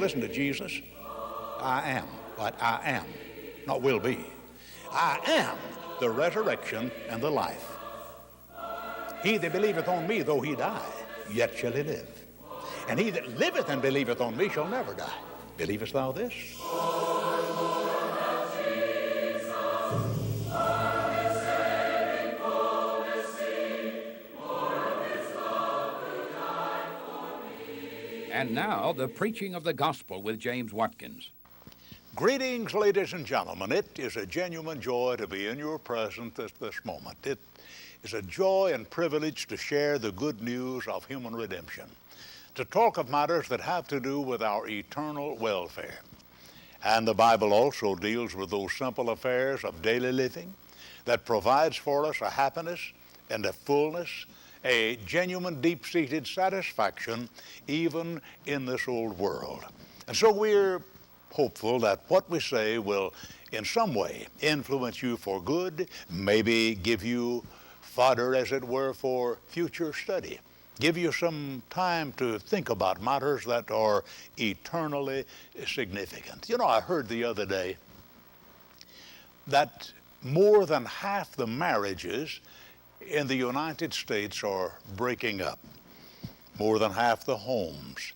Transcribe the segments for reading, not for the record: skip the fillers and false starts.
listen to Jesus. I am, but I am, not will be. I am the resurrection and the life. He that believeth on me, though he die, yet shall he live. And he that liveth and believeth on me shall never die. Believest thou this? And now, the preaching of the gospel with James Watkins. Greetings, ladies and gentlemen. It is a genuine joy to be in your presence at this moment. It is a joy and privilege to share the good news of human redemption, to talk of matters that have to do with our eternal welfare. And the Bible also deals with those simple affairs of daily living that provides for us a happiness and a fullness, a genuine deep-seated satisfaction even in this old world. And so we're hopeful that what we say will in some way influence you for good, maybe give you fodder, as it were, for future study, give you some time to think about matters that are eternally significant. You know, I heard the other day that more than half the marriages in the United States are breaking up. More than half the homes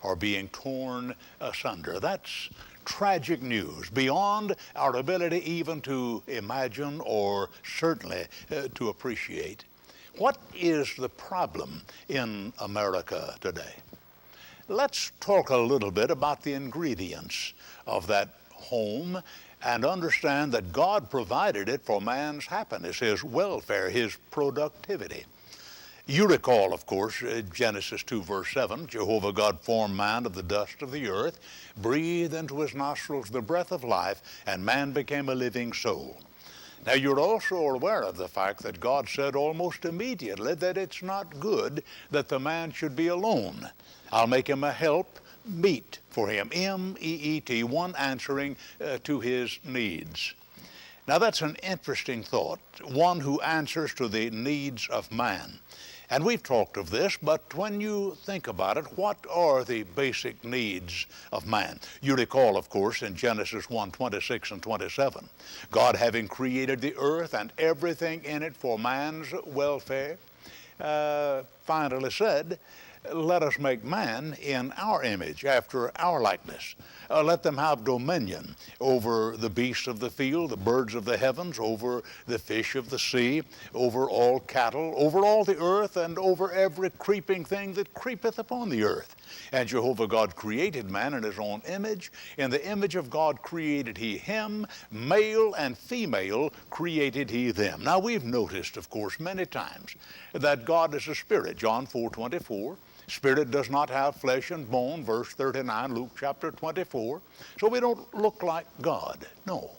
are being torn asunder. That's tragic news beyond our ability even to imagine or certainly to appreciate. What is the problem in America today? Let's talk a little bit about the ingredients of that home and understand that God provided it for man's happiness, his welfare, his productivity. You recall, of course, Genesis 2, verse 7, Jehovah God formed man of the dust of the earth, breathed into his nostrils the breath of life, and man became a living soul. Now, you're also aware of the fact that God said almost immediately that it's not good that the man should be alone. I'll make him a help meet for him, M-E-E-T, one answering to his needs. Now, that's an interesting thought, one who answers to the needs of man. And we've talked of this, but when you think about it, what are the basic needs of man? You recall, of course, in Genesis 1, 26 and 27, God having created the earth and everything in it for man's welfare, finally said, let us make man in our image, after our likeness. Let them have dominion over the beasts of the field, the birds of the heavens, over the fish of the sea, over all cattle, over all the earth, and over every creeping thing that creepeth upon the earth. And Jehovah God created man in his own image. In the image of God created he him, male and female created he them. Now, we've noticed, of course, many times that God is a spirit. John 4:24. Spirit does not have flesh and bone, verse 39, Luke chapter 24. So we don't look like God. No.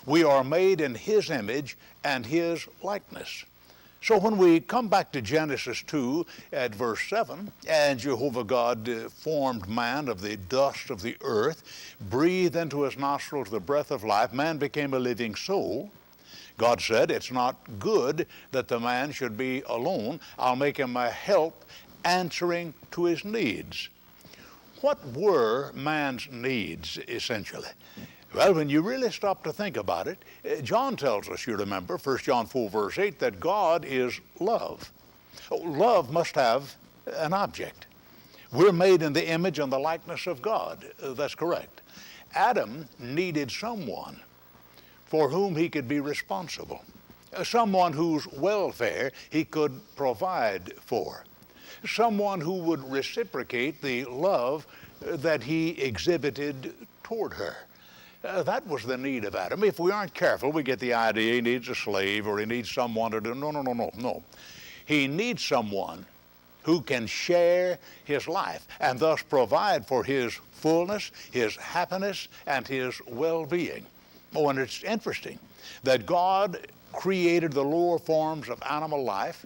We are made in his image and his likeness. So when we come back to Genesis 2 at verse 7, and Jehovah God formed man of the dust of the earth, breathed into his nostrils the breath of life, man became a living soul. God said, it's not good that the man should be alone. I'll make him a help answering to his needs. What were man's needs, essentially? Well, when you really stop to think about it, John tells us, you remember, 1 John 4, verse 8, that God is love. Love must have an object. We're made in the image and the likeness of God. That's correct. Adam needed someone for whom he could be responsible, someone whose welfare he could provide for, someone who would reciprocate the love that he exhibited toward her. That was the need of Adam. If we aren't careful, we get the idea he needs a slave or he needs someone to do. No. He needs someone who can share his life and thus provide for his fullness, his happiness, and his well-being. Oh, and it's interesting that God created the lower forms of animal life,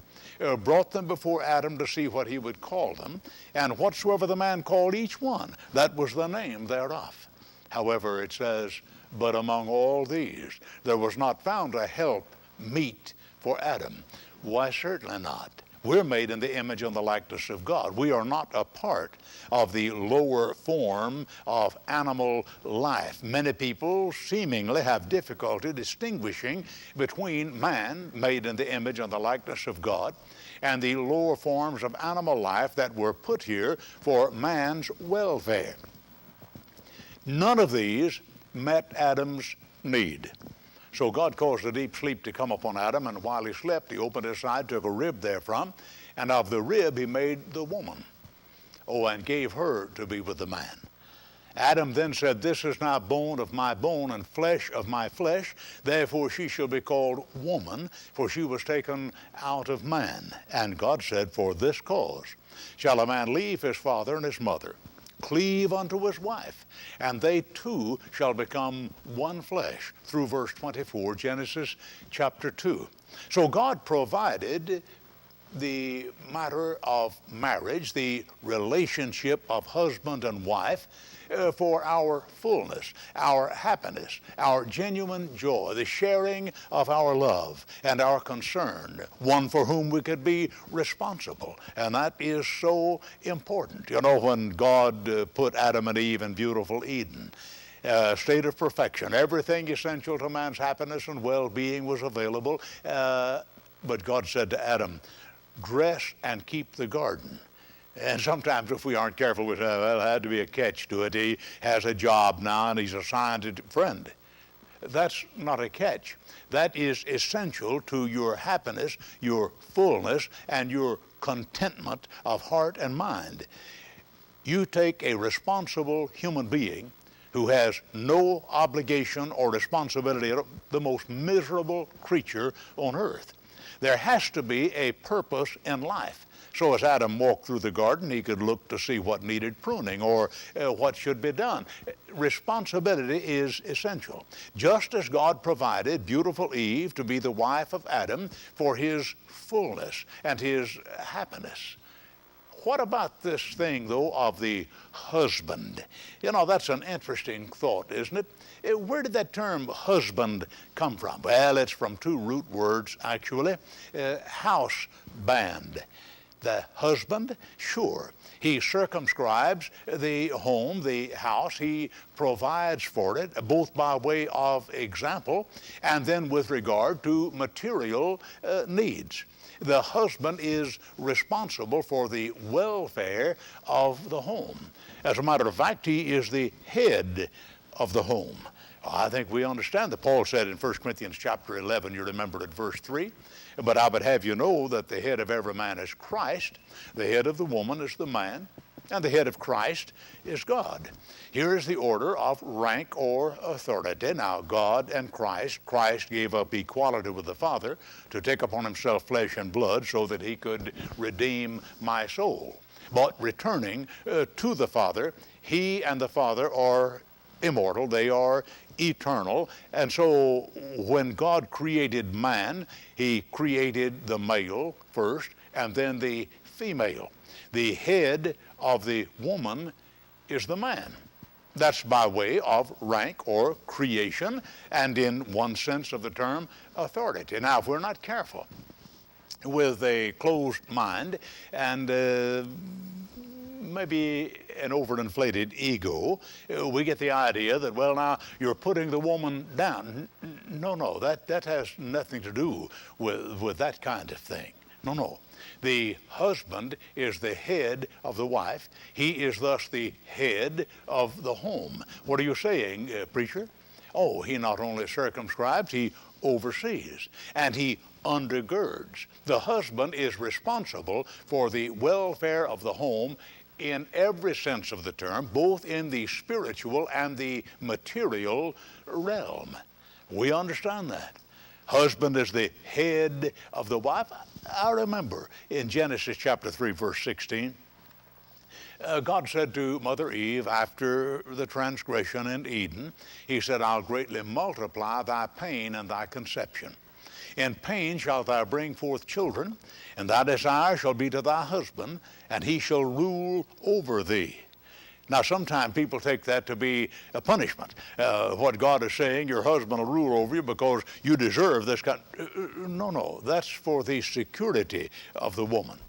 brought them before Adam to see what he would call them, and whatsoever the man called each one, that was the name thereof. However, it says, but among all these there was not found a help meet for Adam. Why, certainly not. We're made in the image and the likeness of God. We are not a part of the lower form of animal life. Many people seemingly have difficulty distinguishing between man, made in the image and the likeness of God, and the lower forms of animal life that were put here for man's welfare. None of these met Adam's need. So God caused a deep sleep to come upon Adam, and while he slept, he opened his side, took a rib therefrom, and of the rib he made the woman. Oh, and gave her to be with the man. Adam then said, "This is now bone of my bone and flesh of my flesh. Therefore she shall be called woman, for she was taken out of man." And God said, "For this cause shall a man leave his father and his mother, cleave unto his wife, and they two shall become one flesh," through verse 24, Genesis chapter 2. So God provided the matter of marriage, the relationship of husband and wife, for our fullness, our happiness, our genuine joy, the sharing of our love and our concern, one for whom we could be responsible. And that is so important. You know, when God put Adam and Eve in beautiful Eden, state of perfection, everything essential to man's happiness and well-being was available, but God said to Adam, "Dress and keep the garden." And sometimes if we aren't careful, we say, "Well, there had to be a catch to it. He has a job now and he's assigned to friend." That's not a catch. That is essential to your happiness, your fullness, and your contentment of heart and mind. You take a responsible human being who has no obligation or responsibility, the most miserable creature on earth. There has to be a purpose in life. So as Adam walked through the garden, he could look to see what needed pruning or what should be done. Responsibility is essential. Just as God provided beautiful Eve to be the wife of Adam for his fullness and his happiness. What about this thing, though, of the husband? You know, that's an interesting thought, isn't it? Where did that term husband come from? Well, it's from two root words, actually. House band. The husband, sure, he circumscribes the home, the house. He provides for it, both by way of example and then with regard to material needs. The husband is responsible for the welfare of the home. As a matter of fact, he is the head of the home. I think we understand that. Paul said in 1 Corinthians chapter 11, you remember at verse 3, "But I would have you know that the head of every man is Christ, the head of the woman is the man, and the head of Christ is God." Here is the order of rank or authority. Now, God and Christ gave up equality with the Father to take upon himself flesh and blood so that he could redeem my soul. But returning to the Father, he and the Father are immortal, they are eternal. And so when God created man, he created the male first and then the female. The head of the woman is the man. That's by way of rank or creation, and in one sense of the term, authority. Now, if we're not careful with a closed mind and maybe an overinflated ego, we get the idea that, well, now you're putting the woman down. No, that has nothing to do with that kind of thing. No. The husband is the head of the wife. He is thus the head of the home. What are you saying, preacher? Oh, he not only circumscribes, he oversees, and he undergirds. The husband is responsible for the welfare of the home in every sense of the term, both in the spiritual and the material realm. We understand that. Husband is the head of the wife. I remember in Genesis chapter 3, verse 16, God said to Mother Eve after the transgression in Eden, he said, "I'll greatly multiply thy pain and thy conception. In pain shalt thou bring forth children, and thy desire shall be to thy husband, and he shall rule over thee." Now, sometimes people take that to be a punishment. What God is saying, your husband will rule over you because you deserve this kind. No, that's for the security of the woman.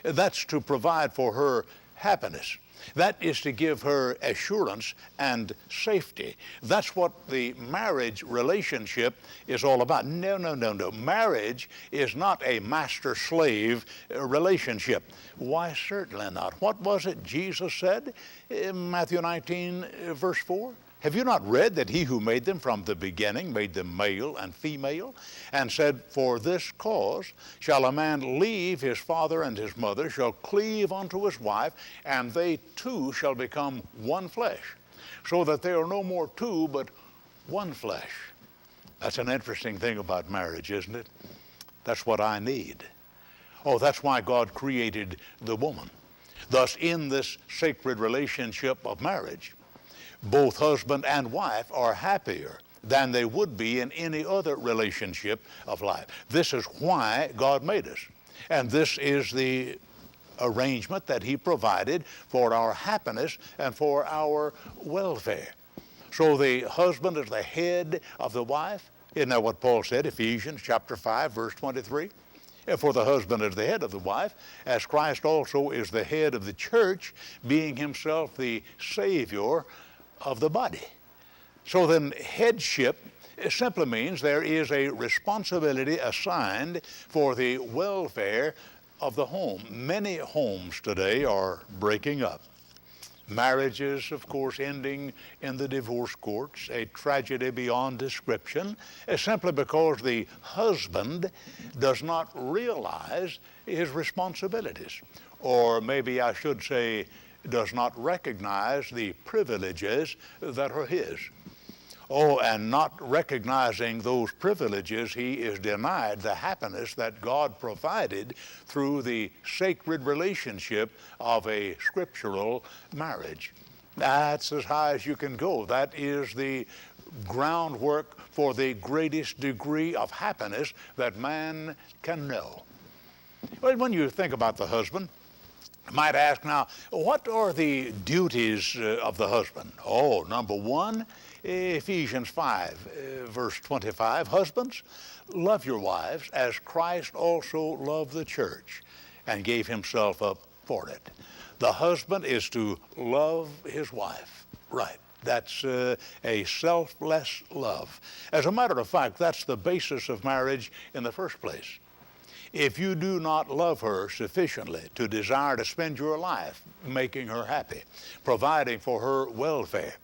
That's to provide for her happiness. That is to give her assurance and safety. That's what the marriage relationship is all about. No. Marriage is not a master-slave relationship. Why, certainly not. What was it Jesus said in Matthew 19, verse 4? Have you not read that he who made them from the beginning made them male and female, and said, for this cause shall a man leave his father and his mother, shall cleave unto his wife, and they two shall become one flesh, so that they are no more two, but one flesh. That's an interesting thing about marriage, isn't it? That's what I need. Oh, that's why God created the woman. Thus, in this sacred relationship of marriage, both husband and wife are happier than they would be in any other relationship of life. This is why God made us. And this is the arrangement that he provided for our happiness and for our welfare. So the husband is the head of the wife. Isn't that what Paul said, Ephesians chapter 5, verse 23? For the husband is the head of the wife, as Christ also is the head of the church, being himself the Savior of the body. So then headship simply means there is a responsibility assigned for the welfare of the home. Many homes today are breaking up. Marriages, of course, ending in the divorce courts, a tragedy beyond description, simply because the husband does not realize his responsibilities. Or maybe I should say, does not recognize the privileges that are his. Oh, and not recognizing those privileges, he is denied the happiness that God provided through the sacred relationship of a scriptural marriage. That's as high as you can go. That is the groundwork for the greatest degree of happiness that man can know. Well, when you think about the husband, I might ask now, what are the duties of the husband? Oh, number one, Ephesians 5, verse 25, husbands, love your wives as Christ also loved the church and gave himself up for it. The husband is to love his wife. Right. That's a selfless love. As a matter of fact, that's the basis of marriage in the first place. If you do not love her sufficiently to desire to spend your life making her happy, providing for her welfare,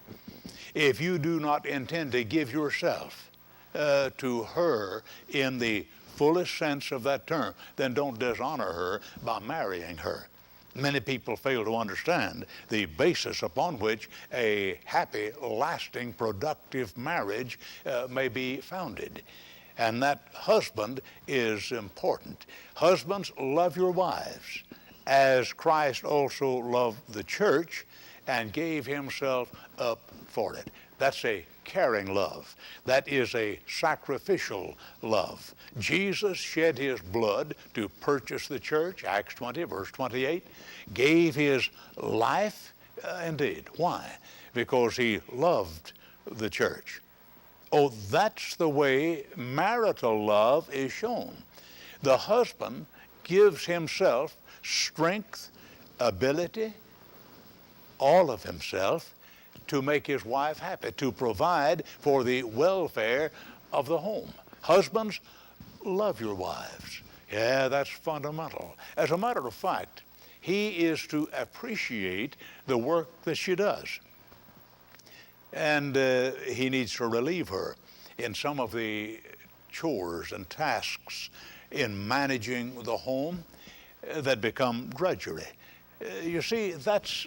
if you do not intend to give yourself to her in the fullest sense of that term, then don't dishonor her by marrying her. Many people fail to understand the basis upon which a happy, lasting, productive marriage may be founded. And that husband is important. Husbands, love your wives as Christ also loved the church and gave himself up for it. That's a caring love. That is a sacrificial love. Jesus shed his blood to purchase the church, Acts 20, verse 28, gave his life, indeed. Why? Because he loved the church. Oh, that's the way marital love is shown. The husband gives himself strength, ability, all of himself to make his wife happy, to provide for the welfare of the home. Husbands, love your wives. Yeah, that's fundamental. As a matter of fact, he is to appreciate the work that she does. And he needs to relieve her in some of the chores and tasks in managing the home that become drudgery. You see, that's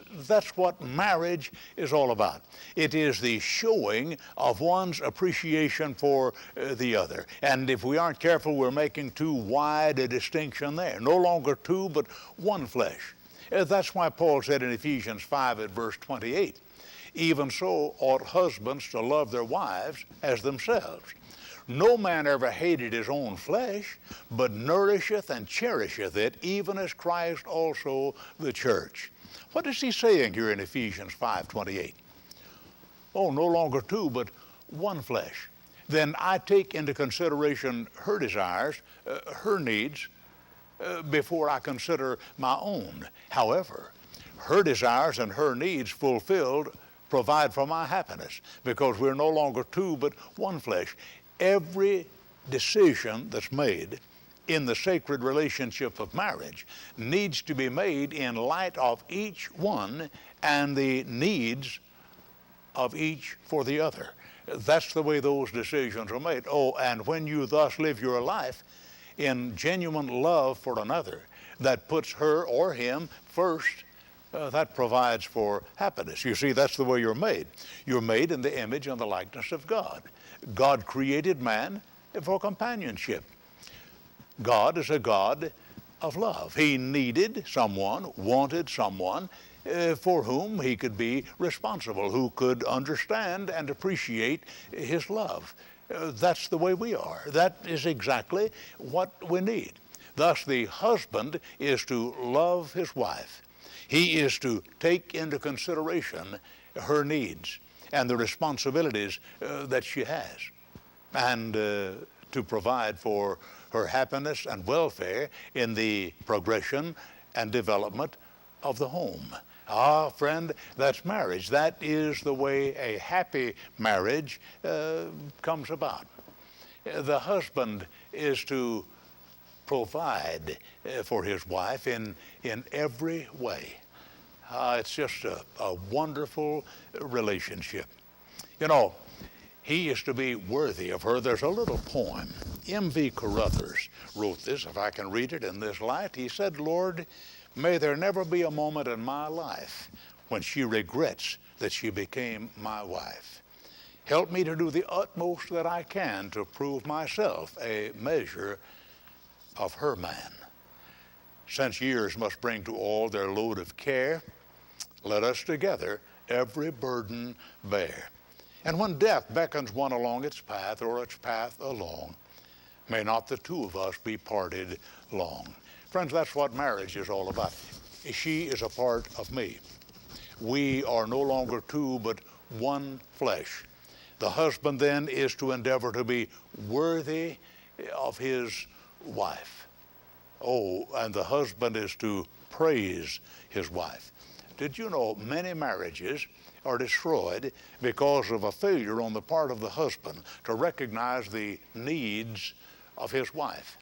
what marriage is all about. It is the showing of one's appreciation for the other. And if we aren't careful, we're making too wide a distinction there. No longer two, but one flesh. That's why Paul said in Ephesians 5 at verse 28, even so ought husbands to love their wives as themselves. No man ever hated his own flesh, but nourisheth and cherisheth it, even as Christ also the church. What is he saying here in Ephesians 5:28? Oh, no longer two, but one flesh. Then I take into consideration her desires, her needs, before I consider my own. However, her desires and her needs fulfilled provide for my happiness, because we're no longer two but one flesh. Every decision that's made in the sacred relationship of marriage needs to be made in light of each one and the needs of each for the other. That's the way those decisions are made. Oh, and when you thus live your life in genuine love for another that puts her or him first, that provides for happiness. You see, that's the way you're made. You're made in the image and the likeness of God. God created man for companionship. God is a God of love. He needed someone, wanted someone for whom he could be responsible, who could understand and appreciate his love. That's the way we are. That is exactly what we need. Thus, the husband is to love his wife. He is to take into consideration her needs and the responsibilities that she has, and to provide for her happiness and welfare in the progression and development of the home. Ah, friend, that's marriage. That is the way a happy marriage comes about. The husband is to provide for his wife in every way. It's just a wonderful relationship. You know, he is to be worthy of her. There's a little poem. M.V. Carruthers wrote this, if I can read it in this light. He said, "Lord, may there never be a moment in my life when she regrets that she became my wife. Help me to do the utmost that I can to prove myself a measure of her man. Since years must bring to all their load of care, let us together every burden bear. And when death beckons one along its path, or its path along, may not the two of us be parted long." Friends, that's what marriage is all about. She is a part of me. We are no longer two, but one flesh. The husband then is to endeavor to be worthy of his wife. Oh, and the husband is to praise his wife. Did you know many marriages are destroyed because of a failure on the part of the husband to recognize the needs of his wife?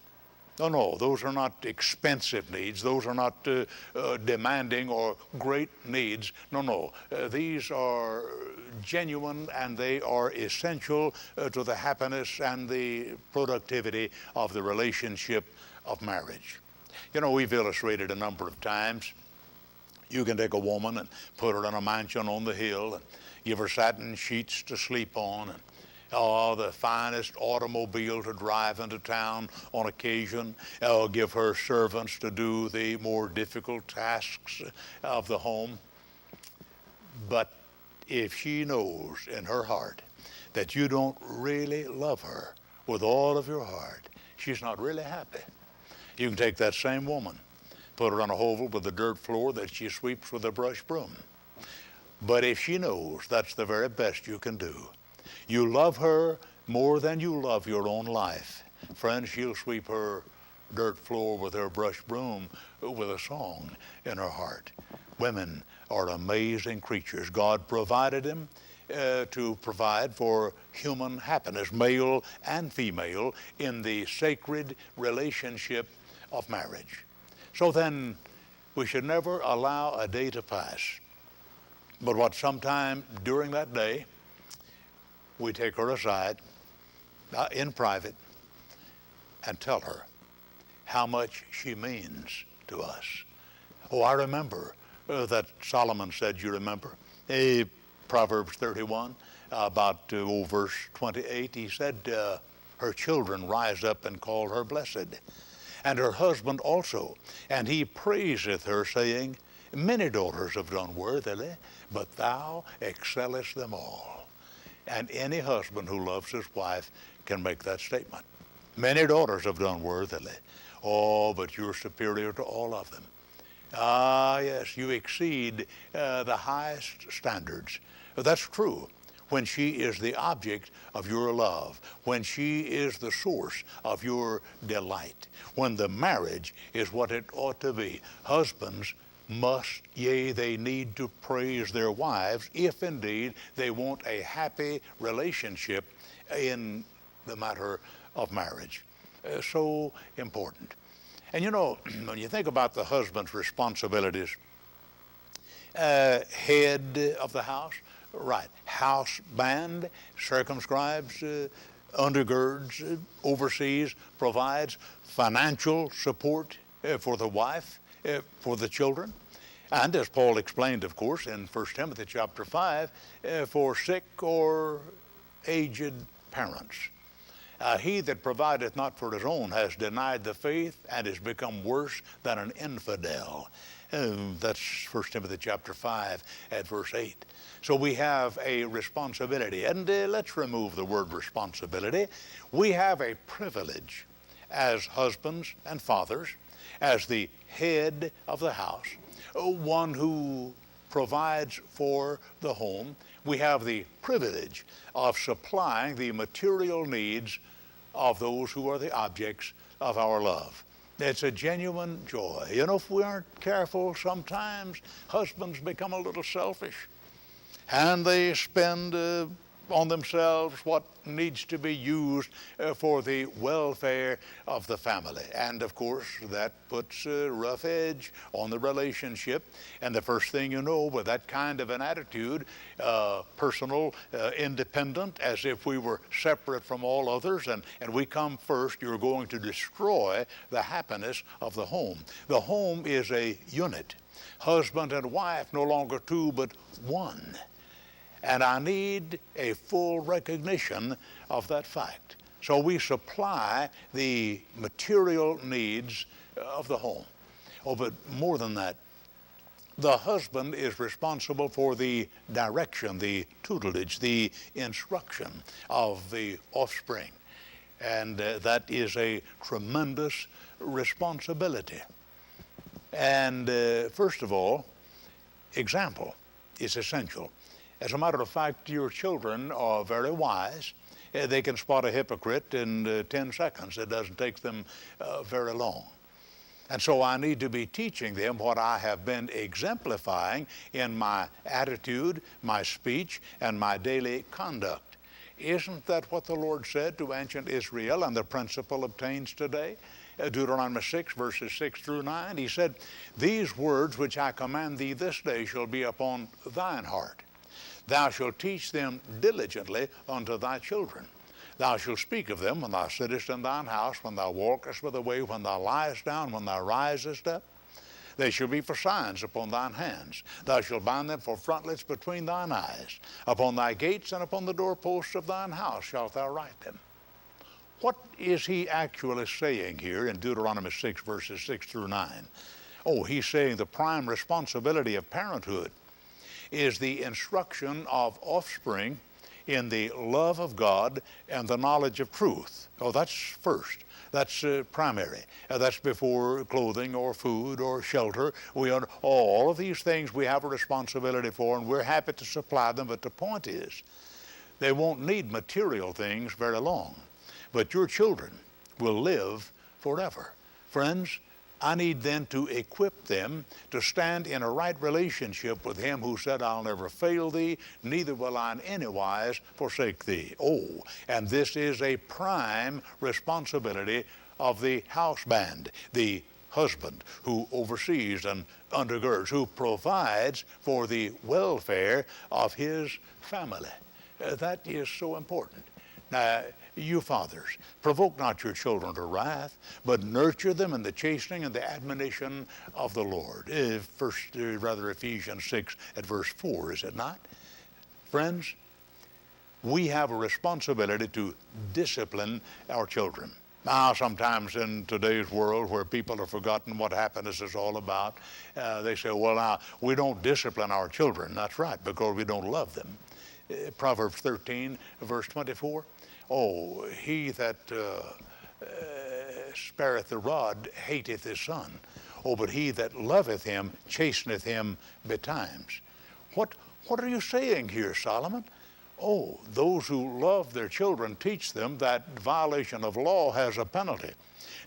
No, those are not expensive needs. Those are not demanding or great needs. No, these are genuine, and they are essential to the happiness and the productivity of the relationship of marriage. You know, we've illustrated a number of times. You can take a woman and put her in a mansion on the hill and give her satin sheets to sleep on, and the finest automobile to drive into town on occasion. Give her servants to do the more difficult tasks of the home. But if she knows in her heart that you don't really love her with all of your heart, she's not really happy. You can take that same woman, put her on a hovel with a dirt floor that she sweeps with a brush broom. But if she knows that's the very best you can do, you love her more than you love your own life, friend, she'll sweep her dirt floor with her brush broom with a song in her heart. Women are amazing creatures. God provided them to provide for human happiness, male and female, in the sacred relationship of marriage. So then, we should never allow a day to pass but what sometime during that day, we take her aside in private and tell her how much she means to us. Oh, I remember that Solomon said, you remember, Proverbs 31, about verse 28, he said, her children rise up and call her blessed, and her husband also, and he praiseth her, saying, many daughters have done worthily, but thou excellest them all. And any husband who loves his wife can make that statement. Many daughters have done worthily. Oh, but you're superior to all of them. Ah, yes, you exceed the highest standards. That's true. When she is the object of your love, when she is the source of your delight, when the marriage is what it ought to be. Husbands must, yea, they need to praise their wives if indeed they want a happy relationship in the matter of marriage. So important. And you know, when you think about the husband's responsibilities, head of the house, right, house band, circumscribes, undergirds, oversees, provides financial support for the wife, for the children. And as Paul explained, of course, in 1 Timothy chapter 5, for sick or aged parents. He that provideth not for his own has denied the faith and is become worse than an infidel. That's 1 Timothy chapter 5 at verse 8. So we have a responsibility. And let's remove the word responsibility. We have a privilege as husbands and fathers, as the head of the house, one who provides for the home. We have the privilege of supplying the material needs of those who are the objects of our love. It's a genuine joy. You know, if we aren't careful, sometimes husbands become a little selfish and they spend on themselves what needs to be used for the welfare of the family. And of course, that puts a rough edge on the relationship. And the first thing you know, with that kind of an attitude, personal, independent, as if we were separate from all others, and we come first, you're going to destroy the happiness of the home. The home is a unit. Husband and wife, no longer two, but one. And I need a full recognition of that fact. So we supply the material needs of the home. Oh, but more than that, the husband is responsible for the direction, the tutelage, the instruction of the offspring. And that is a tremendous responsibility. And first of all, example is essential. As a matter of fact, your children are very wise. They can spot a hypocrite in 10 seconds. It doesn't take them very long. And so I need to be teaching them what I have been exemplifying in my attitude, my speech, and my daily conduct. Isn't that what the Lord said to ancient Israel, and the principle obtains today? Deuteronomy 6, verses 6 through 9. He said, "These words which I command thee this day shall be upon thine heart. Thou shalt teach them diligently unto thy children. Thou shalt speak of them when thou sittest in thine house, when thou walkest by the way, when thou liest down, when thou risest up. They shall be for signs upon thine hands. Thou shalt bind them for frontlets between thine eyes. Upon thy gates and upon the doorposts of thine house shalt thou write them." What is he actually saying here in Deuteronomy 6, verses 6 through 9? Oh, he's saying the prime responsibility of parenthood is the instruction of offspring in the love of God and the knowledge of truth. Oh, that's first. That's primary. That's before clothing or food or shelter. All of these things we have a responsibility for, and we're happy to supply them. But the point is, they won't need material things very long. But your children will live forever. Friends, I need then to equip them to stand in a right relationship with Him who said, "I'll never fail thee, neither will I in any wise forsake thee." Oh, and this is a prime responsibility of the house band, the husband who oversees and undergirds, who provides for the welfare of his family. That is so important. Now, you fathers, provoke not your children to wrath, but nurture them in the chastening and the admonition of the Lord. Ephesians 6 at verse 4, is it not? Friends, we have a responsibility to discipline our children. Now, sometimes in today's world where people have forgotten what happiness is all about, they say, well, now, we don't discipline our children. That's right, because we don't love them. Proverbs 13, verse 24. Oh, he that spareth the rod hateth his son. Oh, but he that loveth him chasteneth him betimes. What are you saying here, Solomon? Oh, those who love their children teach them that violation of law has a penalty.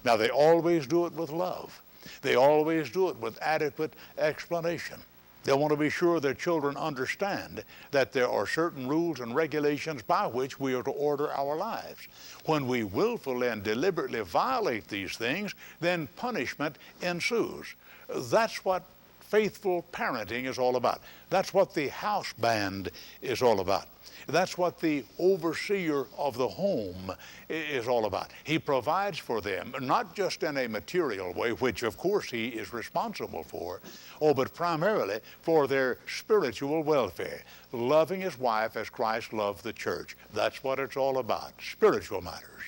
Now, they always do it with love. They always do it with adequate explanation. They want to be sure their children understand that there are certain rules and regulations by which we are to order our lives. When we willfully and deliberately violate these things, then punishment ensues. That's what faithful parenting is all about. That's what the house band is all about. That's what the overseer of the home is all about. He provides for them, not just in a material way, which of course he is responsible for, but primarily for their spiritual welfare, loving his wife as Christ loved the church. That's what it's all about, spiritual matters.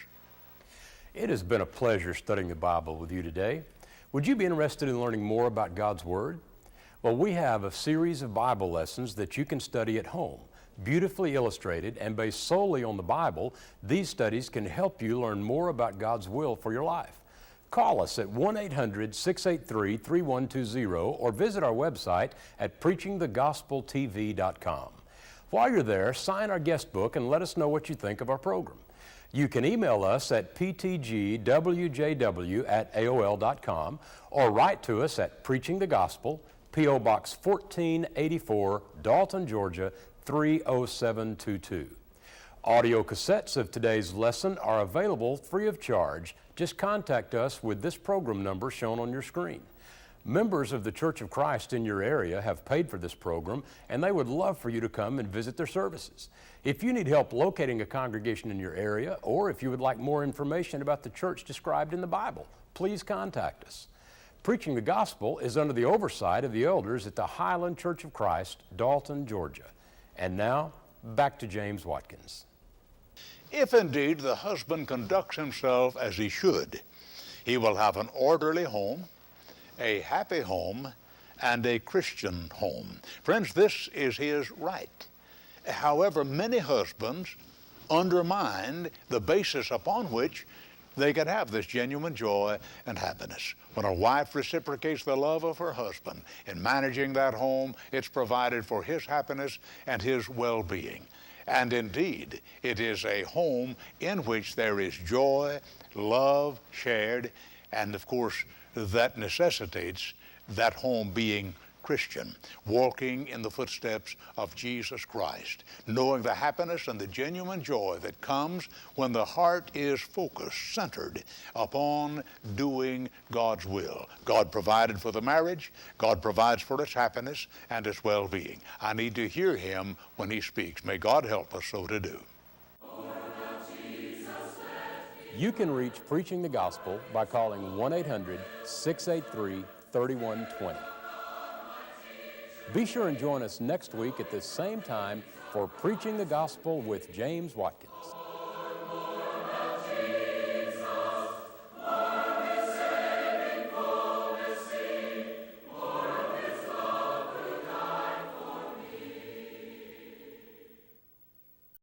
It has been a pleasure studying the Bible with you today. Would you be interested in learning more about God's Word? Well, we have a series of Bible lessons that you can study at home. Beautifully illustrated and based solely on the Bible, these studies can help you learn more about God's will for your life. Call us at 1-800-683-3120 or visit our website at preachingthegospeltv.com. While you're there, sign our guest book and let us know what you think of our program. You can email us at ptgwjw@aol.com or write to us at Preaching the Gospel, P.O. Box 1484, Dalton, Georgia 30722. Audio cassettes of today's lesson are available free of charge. Just contact us with this program number shown on your screen. Members of the Church of Christ in your area have paid for this program, and they would love for you to come and visit their services. If you need help locating a congregation in your area, or if you would like more information about the church described in the Bible, please contact us. Preaching the Gospel is under the oversight of the elders at the Highland Church of Christ, Dalton, Georgia. And now, back to James Watkins. If indeed the husband conducts himself as he should, he will have an orderly home, a happy home, and a Christian home. Friends, this is his right. However, many husbands undermine the basis upon which they can have this genuine joy and happiness. When a wife reciprocates the love of her husband in managing that home, it's provided for his happiness and his well-being. And indeed, it is a home in which there is joy, love shared, and of course, that necessitates that home being Christian, walking in the footsteps of Jesus Christ, knowing the happiness and the genuine joy that comes when the heart is focused, centered upon doing God's will. God provided for the marriage, God provides for its happiness and its well-being. I need to hear him when he speaks. May God help us so to do. You can reach Preaching the Gospel by calling 1-800-683-3120. Be sure and join us next week at this same time for Preaching the Gospel with James Watkins.